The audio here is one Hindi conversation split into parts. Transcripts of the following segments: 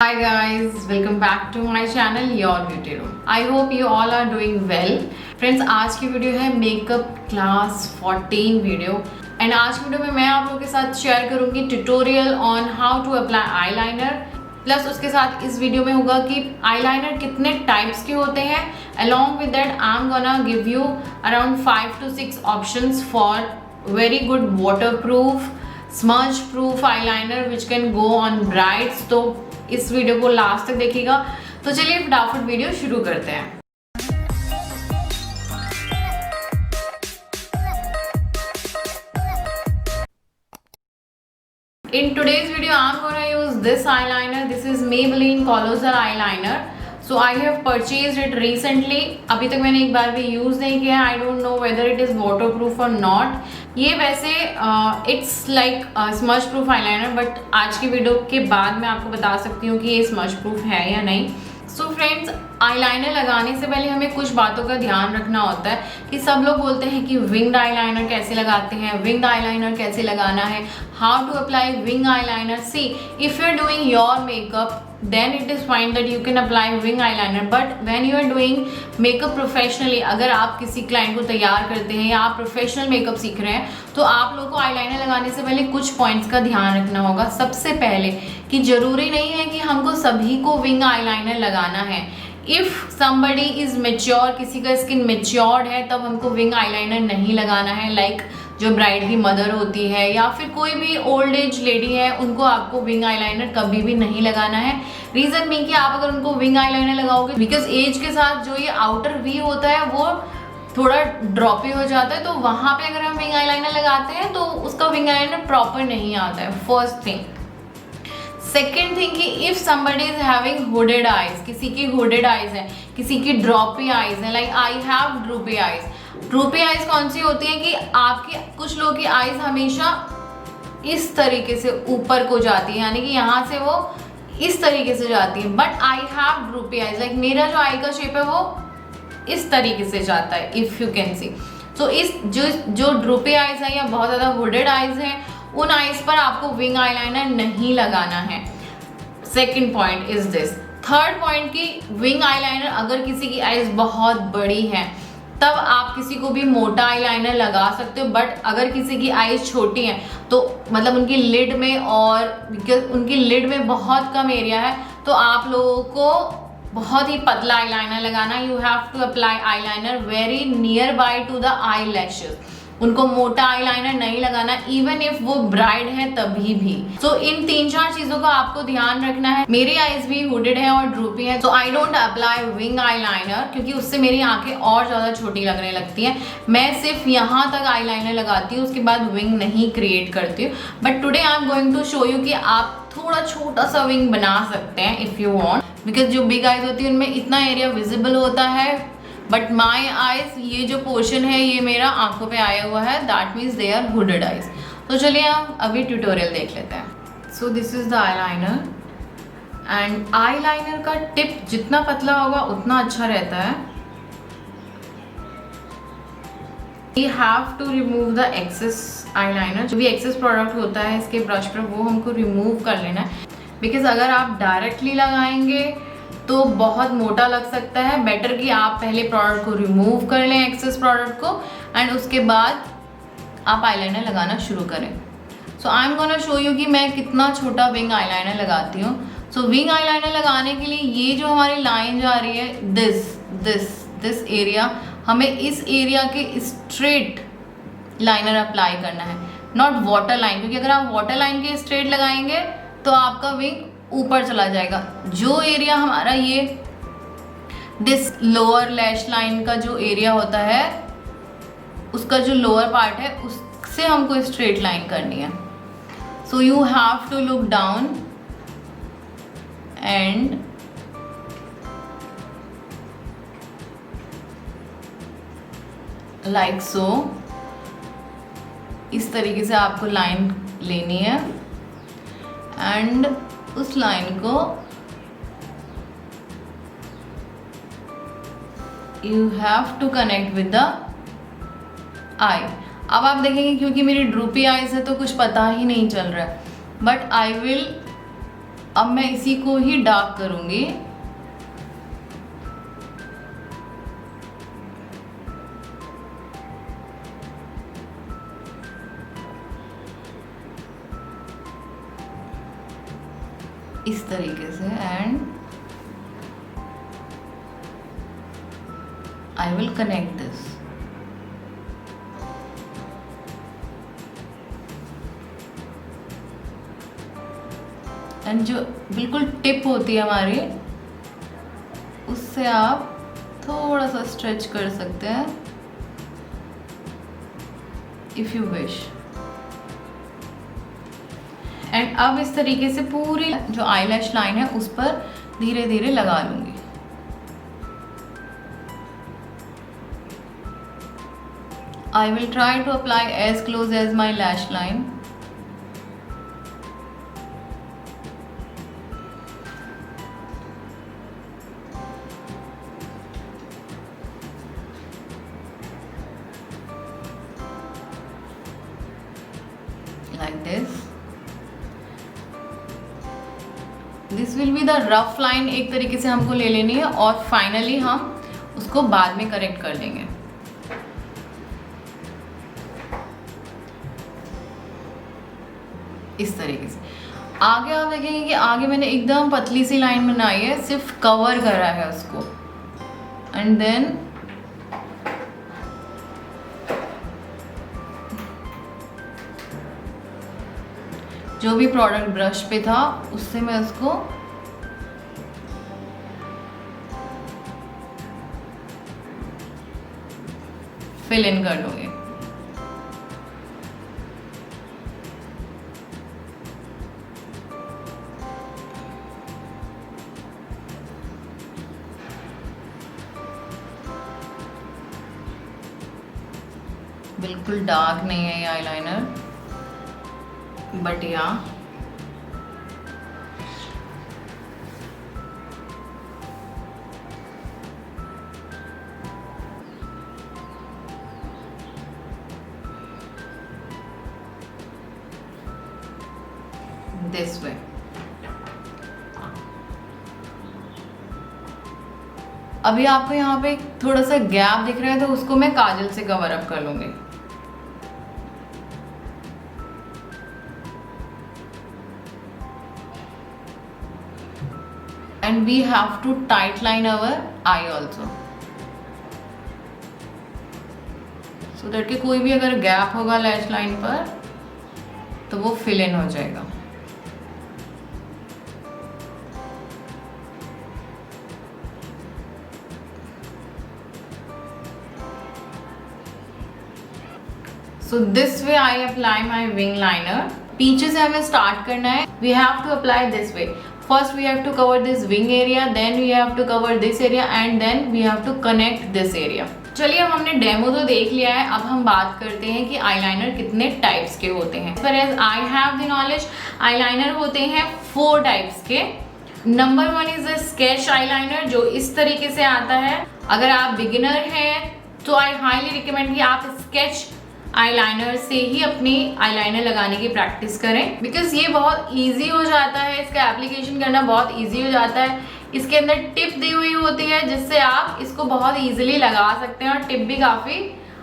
Hi guys, welcome back to my channel Your Beauty Room. I hope you all are doing well. Friends, आज की वीडियो है मेकअप क्लास 14 वीडियो एंड आज की वीडियो में मैं आप लोगों के साथ शेयर करूंगी tutorial on how to apply eyeliner. Plus उसके साथ इस वीडियो में होगा कि आईलाइनर कितने टाइप्स के होते हैं। Along with that I am gonna give you around 5 to 6 options for very good waterproof smudge proof eyeliner which can go on brides. तो इस वीडियो को लास्ट तक देखिएगा। तो चलिए फटाफट वीडियो शुरू करते हैं। In today's video, I'm gonna use this eyeliner. This is Maybelline Colossal eyeliner. So I have purchased it recently. अभी तक मैंने एक बार भी यूज नहीं किया। I don't know whether it is waterproof or not. ये वैसे it's like smudge proof eyeliner, but आज की वीडियो के बाद मैं आपको बता सकती हूँ कि ये smudge proof है या नहीं। सो फ्रेंड्स, आईलाइनर लगाने से पहले हमें कुछ बातों का ध्यान रखना होता है कि सब लोग बोलते हैं कि विंग्ड आईलाइनर कैसे लगाते हैं, विंग्ड आईलाइनर कैसे लगाना है, how to apply wing eyeliner. See, if you are doing your makeup then it is fine that you can apply wing eyeliner, but when you are doing makeup professionally, अगर आप किसी क्लाइंट को तैयार करते हैं या आप प्रोफेशनल मेकअप सीख रहे हैं तो आप लोगों को आईलाइनर लगाने से पहले कुछ पॉइंट्स का ध्यान रखना होगा। सबसे पहले कि जरूरी नहीं है कि हमको सभी को विंग आईलाइनर लगाना है। इफ़ समबडी इज़ मेच्योर, किसी का स्किन मेच्योर्ड है, तब हमको विंग आईलाइनर नहीं लगाना है। लाइक जो ब्राइड की मदर होती है या फिर कोई भी ओल्ड एज लेडी है, उनको आपको विंग आईलाइनर कभी भी नहीं लगाना है। रीज़न मीन कि आप अगर उनको विंग आईलाइनर लगाओगे, बिकॉज एज के साथ जो ये आउटर वी होता है वो थोड़ा ड्रॉपी हो जाता है, तो वहाँ पे अगर हम विंग आईलाइनर लगाते हैं तो उसका विंग आईलाइनर प्रॉपर नहीं आता है। First thing. सेकेंड थिंग कि if somebody is having hooded eyes, किसी की हुडेड आइज है, किसी की ड्रॉपी आइज है, like I have droopy eyes. Droopy eyes कौन सी होती है कि आपकी कुछ लोगों की आइज हमेशा इस तरीके से ऊपर को जाती है, यानी कि यहाँ से वो इस तरीके से जाती है। But I have droopy eyes, like मेरा जो आई का शेप है वो इस तरीके से जाता है, इफ यू कैन सी। सो इस जो ड्रूपी आइज है या बहुत ज़्यादा हुडेड आइज है, उन आइज पर आपको विंग आईलाइनर नहीं लगाना है। Second point is this. Third point की विंग आईलाइनर अगर किसी की आइज बहुत बड़ी है तब आप किसी को भी मोटा आईलाइनर लगा सकते हो, बट अगर किसी की आइज छोटी है तो मतलब उनकी लिड में, और बिकॉज उनकी लिड में बहुत कम एरिया है, तो आप लोगों को बहुत ही पतला आईलाइनर लगाना। You have to apply eyeliner very near by to the eyelashes. उनको मोटा आईलाइनर नहीं लगाना, इवन इफ वो ब्राइड है तभी भी। सो इन 3-4 चीजों का आपको ध्यान रखना है। मेरी आईज भी हुडेड है और ड्रूपी है, so I don't apply wing eyeliner, क्योंकि उससे मेरी आंखें और ज्यादा छोटी लगने लगती हैं। मैं सिर्फ यहाँ तक आईलाइनर लगाती हूँ, उसके बाद विंग नहीं क्रिएट करती हूँ। But today I am going to show you कि आप थोड़ा छोटा सा विंग बना सकते हैं इफ यू वांट, बिकॉज जो बिग आईज होती है उनमें इतना एरिया विजिबल होता है, बट माई आइज, ये जो पोर्शन है ये मेरा आंखों पे आया हुआ है, that means they are hooded eyes. तो चलिए हम अभी ट्यूटोरियल देख लेते हैं। So this is the eyeliner, and eyeliner का टिप जितना पतला होगा उतना अच्छा रहता है। We have to remove the excess eyeliner. जो भी एक्सेस प्रोडक्ट होता है इसके ब्रश पर, वो हमको रिमूव कर लेना है, बिकॉज अगर आप डायरेक्टली लगाएंगे तो बहुत मोटा लग सकता है। बेटर कि आप पहले प्रोडक्ट को रिमूव कर लें, एक्सेस प्रोडक्ट को, एंड उसके बाद आप आईलाइनर लगाना शुरू करें। So I am gonna show you कि मैं कितना छोटा विंग आईलाइनर लगाती हूँ। सो विंग आईलाइनर लगाने के लिए ये जो हमारी लाइन जा रही है, दिस एरिया, हमें इस एरिया के स्ट्रेट लाइनर अप्लाई करना है, नॉट वाटर लाइन, क्योंकि अगर आप वाटर लाइन के स्ट्रेट लगाएंगे तो आपका विंग ऊपर चला जाएगा। जो एरिया हमारा ये दिस लोअर लैश लाइन का जो एरिया होता है, उसका जो लोअर पार्ट है, उससे हमको स्ट्रेट लाइन करनी है। So you have to look down and like so. इस तरीके से आपको लाइन लेनी है एंड उस लाइन को you have to connect with the eye. अब आप देखेंगे क्योंकि मेरी ड्रूपी आईज है तो कुछ पता ही नहीं चल रहा है, बट आई विल अब मैं इसी को ही डार्क करूंगी। इस तरीके से, and I will connect this. And जो बिल्कुल टिप होती है हमारी, उससे आप थोड़ा सा स्ट्रेच कर सकते हैं इफ यू विश। एंड अब इस तरीके से पूरी जो आईलैश लाइन है उस पर धीरे धीरे लगा लूंगी। I will try to apply as close as my lash line. Like this. This will be the rough line, एक तरीके से हमको ले लेनी है और फाइनली हम उसको बाद में करेक्ट कर देंगे। इस तरीके से आगे आप देखेंगे कि आगे मैंने एकदम पतली सी लाइन बनाई है, सिर्फ कवर करा है उसको। एंड देन जो भी प्रोडक्ट ब्रश पे था उससे मैं उसको फिल इन कर दूंगी। बिल्कुल डार्क नहीं है ये आईलाइनर, बट या दिस वे। अभी आपको यहाँ पे थोड़ा सा गैप दिख रहा है तो उसको मैं काजल से कवर अप कर लूंगी। And we have to tight line our eye also, so that कि कोई भी अगर गैप होगा लैश लाइन पर तो वो फिल इन हो जाएगा। So this way I apply my wing liner. पीछे से हमें स्टार्ट करना है। We have to apply this way. First we have to cover this wing area, then we have to cover this area, and then we have to connect this area. चलिए अब हमने डेमो तो देख लिया है, अब हम बात करते हैं कि आईलाइनर कितने टाइप्स के होते हैं। As far as I have the knowledge, eyeliner होते हैं 4 टाइप्स के। नंबर 1 इज स्केच आईलाइनर, जो इस तरीके से आता है। अगर आप बिगिनर हैं तो आई हाईली रिकमेंड कि आप स्केच आईलाइनर से ही अपनी आईलाइनर लगाने की प्रैक्टिस करें, बिकॉज ये बहुत इजी हो जाता है, इसका एप्लीकेशन करना बहुत इजी हो जाता है। इसके अंदर टिप दी हुई होती है जिससे आप इसको बहुत इजीली लगा सकते हैं और टिप भी काफ़ी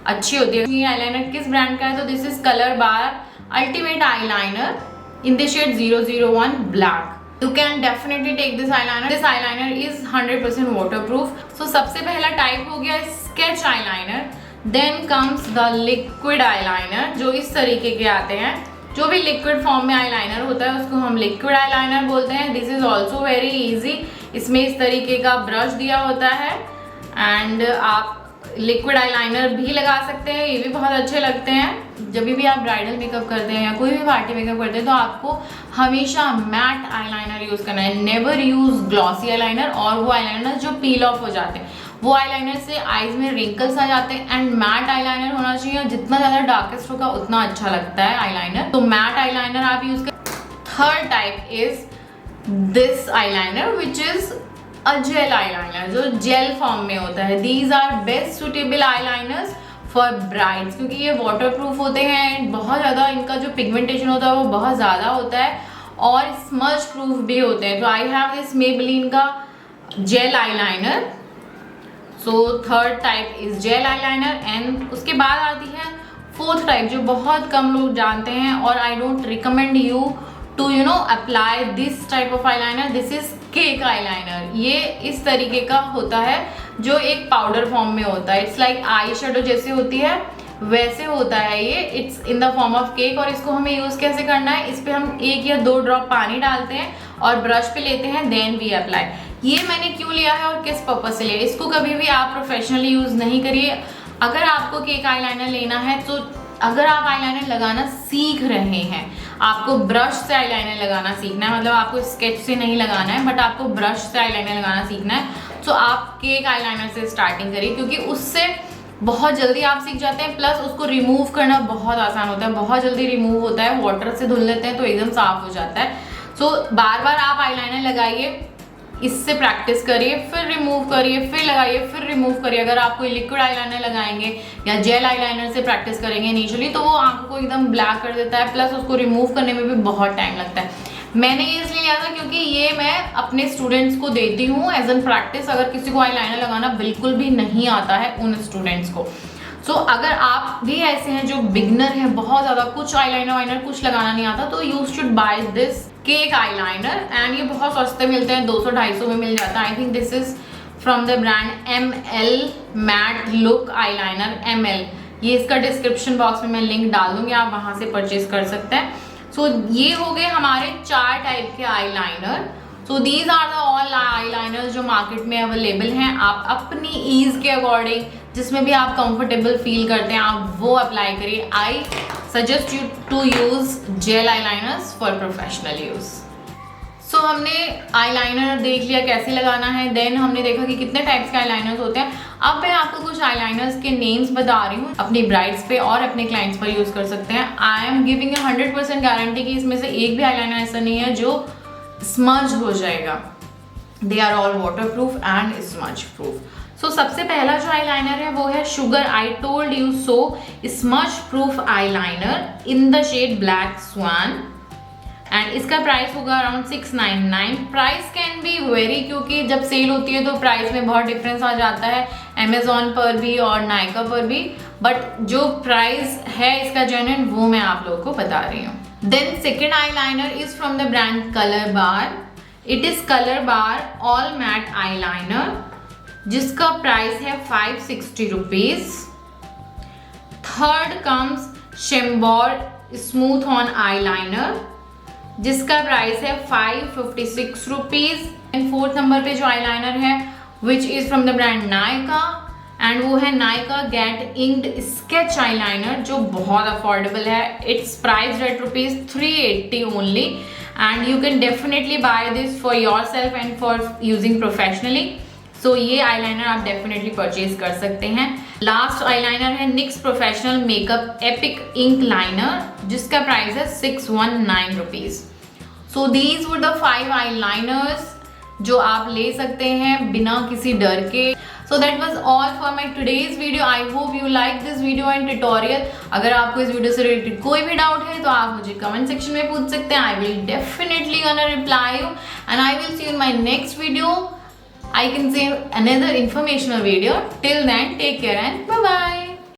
अच्छी होती है। ये आईलाइनर किस ब्रांड का है, तो this is colour bar ultimate eyeliner in the shade 001 black. You can definitely take this eyeliner. This eyeliner is 100% waterproof. So सबसे पहला टाइप हो गया sketch eyeliner. Then comes the liquid eyeliner, जो इस तरीके के आते हैं। जो भी लिक्विड फॉर्म में आईलाइनर होता है उसको हम लिक्विड आईलाइनर बोलते हैं। This is also very easy. इसमें इस तरीके का ब्रश दिया होता है एंड आप लिक्विड आईलाइनर भी लगा सकते हैं, ये भी बहुत अच्छे लगते हैं। जब भी आप ब्राइडल मेकअप करते हैं या कोई भी पार्टी मेकअप करते हैं तो आपको हमेशा मैट आईलाइनर यूज़ करना है। नेवर यूज़ ग्लॉसी आईलाइनर और वो आईलाइनर जो पील ऑफ हो जाते हैं। वो आईलाइनर से आईज में रिंकल्स आ जाते हैं। एंड मैट आईलाइनर होना चाहिए, जितना ज़्यादा डार्केस्ट होगा उतना अच्छा लगता है आईलाइनर। तो मैट आईलाइनर आप यूज़ करें। Third type is this eyeliner which is a gel eyeliner, जो जेल फॉर्म में होता है। These are best suitable eyeliners for brides, क्योंकि ये वाटर प्रूफ होते हैं एंड बहुत ज़्यादा इनका जो पिगमेंटेशन होता है वो बहुत ज़्यादा होता है और स्मज प्रूफ भी होते हैं। तो आई हैव दिस मेबेलिन का jail eyeliner. So third type is jail eyeliner and उसके बाद आती है फोर्थ टाइप जो बहुत कम लोग जानते हैं और I don't recommend you to apply this type of eyeliner. This is cake eyeliner. ये इस तरीके का होता है जो एक पाउडर फॉर्म में होता है। इट्स लाइक आई शेडो जैसे होती है वैसे होता है ये। It's in the form of cake. और इसको हमें यूज कैसे करना है, इस पे हम 1 या 2 ड्रॉप पानी डालते हैं और ब्रश पे लेते हैं, देन वी अप्लाई। ये मैंने क्यों लिया है और किस पर्पज से लिया, इसको कभी भी आप प्रोफेशनली यूज नहीं करिए। अगर आपको केक आईलाइनर लेना है तो अगर आप आईलाइनर लगाना सीख रहे हैं, आपको ब्रश से आईलाइनर लगाना सीखना है, मतलब आपको स्केच से नहीं लगाना है बट आपको ब्रश से आईलाइनर लगाना सीखना है, तो आप केक आईलाइनर से स्टार्टिंग करिए क्योंकि उससे बहुत जल्दी आप सीख जाते हैं। प्लस उसको रिमूव करना बहुत आसान होता है, बहुत जल्दी रिमूव होता है। वाटर से धुल लेते हैं तो एकदम साफ हो जाता है। सो बार बार आप आईलाइनर लगाइए, इससे प्रैक्टिस करिए, फिर रिमूव करिए, फिर लगाइए, फिर रिमूव करिए। अगर आप कोई लिक्विड आईलाइनर लगाएंगे या जेल आईलाइनर से प्रैक्टिस करेंगे इनिशियली तो वो आंखों को एकदम ब्लैक कर देता है, प्लस उसको रिमूव करने में भी बहुत टाइम लगता है। मैंने ये इसलिए लिया था क्योंकि ये मैं अपने स्टूडेंट्स को देती हूँ एज एन प्रैक्टिस। अगर किसी को आईलाइनर लगाना बिल्कुल भी नहीं आता है उन स्टूडेंट्स को। सो अगर आप भी ऐसे हैं जो बिगनर हैं, बहुत ज़्यादा कुछ आईलाइनर वाइनर कुछ लगाना नहीं आता, तो you should by this cake eyeliner. And ये बहुत सस्ते मिलते हैं, 200-250 में मिल जाता है। I think this is from the brand ML mat look eyeliner ML। ये इसका डिस्क्रिप्शन बॉक्स में मैं लिंक डाल दूंगी, आप वहाँ से परचेज कर सकते हैं। सो ये हो गए हमारे 4 टाइप के eyeliner. So these are the all eyeliner जो मार्केट में अवेलेबल हैं। आप अपनी ईज के अकॉर्डिंग जिसमें भी आप कंफर्टेबल फील करते हैं आप वो अप्लाई करिए। I suggest you to use gel eyeliners for professional use. So हमने आईलाइनर देख लिया कैसे लगाना है, देन हमने देखा कि कितने टाइप्स के आईलाइनर्स होते हैं। अब मैं आपको कुछ आईलाइनर्स के नेम्स बता रही हूँ, अपनी ब्राइड्स पे और अपने क्लाइंट्स पर यूज कर सकते हैं। आई एम गिविंग 100% गारंटी कि इसमें से एक भी आईलाइनर ऐसा नहीं है जो स्मज हो जाएगा। They are all waterproof and smudge proof. So सबसे पहला जो आईलाइनर है वो है sugar I told you so smudge proof eyeliner in the shade black swan and इसका प्राइस होगा around 699। Price can be very क्योंकि जब सेल होती है तो प्राइस में बहुत डिफरेंस आ जाता है अमेजोन पर भी और नायका पर भी, बट जो प्राइस है इसका जेन्युइन वो मैं आप लोगों को बता रही हूँ। Then second eyeliner is from the brand colour bar. It is colour bar all matte eyeliner जिसका प्राइस है 560 rupees. Third comes Chambor smooth on eyeliner जिसका प्राइस है 556 रुपीज। एंड फोर्थ नंबर पे जो आईलाइनर है which is from the brand Nykaa and वो है Nykaa get inked sketch eyeliner जो बहुत अफोर्डेबल है। Its price rate rupees 380 only and you can definitely buy this for yourself and for using professionally. So ये आईलाइनर आप डेफिनेटली परचेज कर सकते हैं। लास्ट आईलाइनर है NYX professional makeup epic ink liner जिसका प्राइस है 619 rupees. So these were the 5 eyeliners जो आप ले सकते हैं बिना किसी डर के। So that was all for my today's video. I hope you like this video and tutorial. अगर आपको इस वीडियो से रिलेटेड कोई भी डाउट है तो आप मुझे कमेंट सेक्शन में पूछ सकते हैं। I will definitely gonna reply you and I will see you in my next video. I can say another informational video. Till then, take care and bye bye.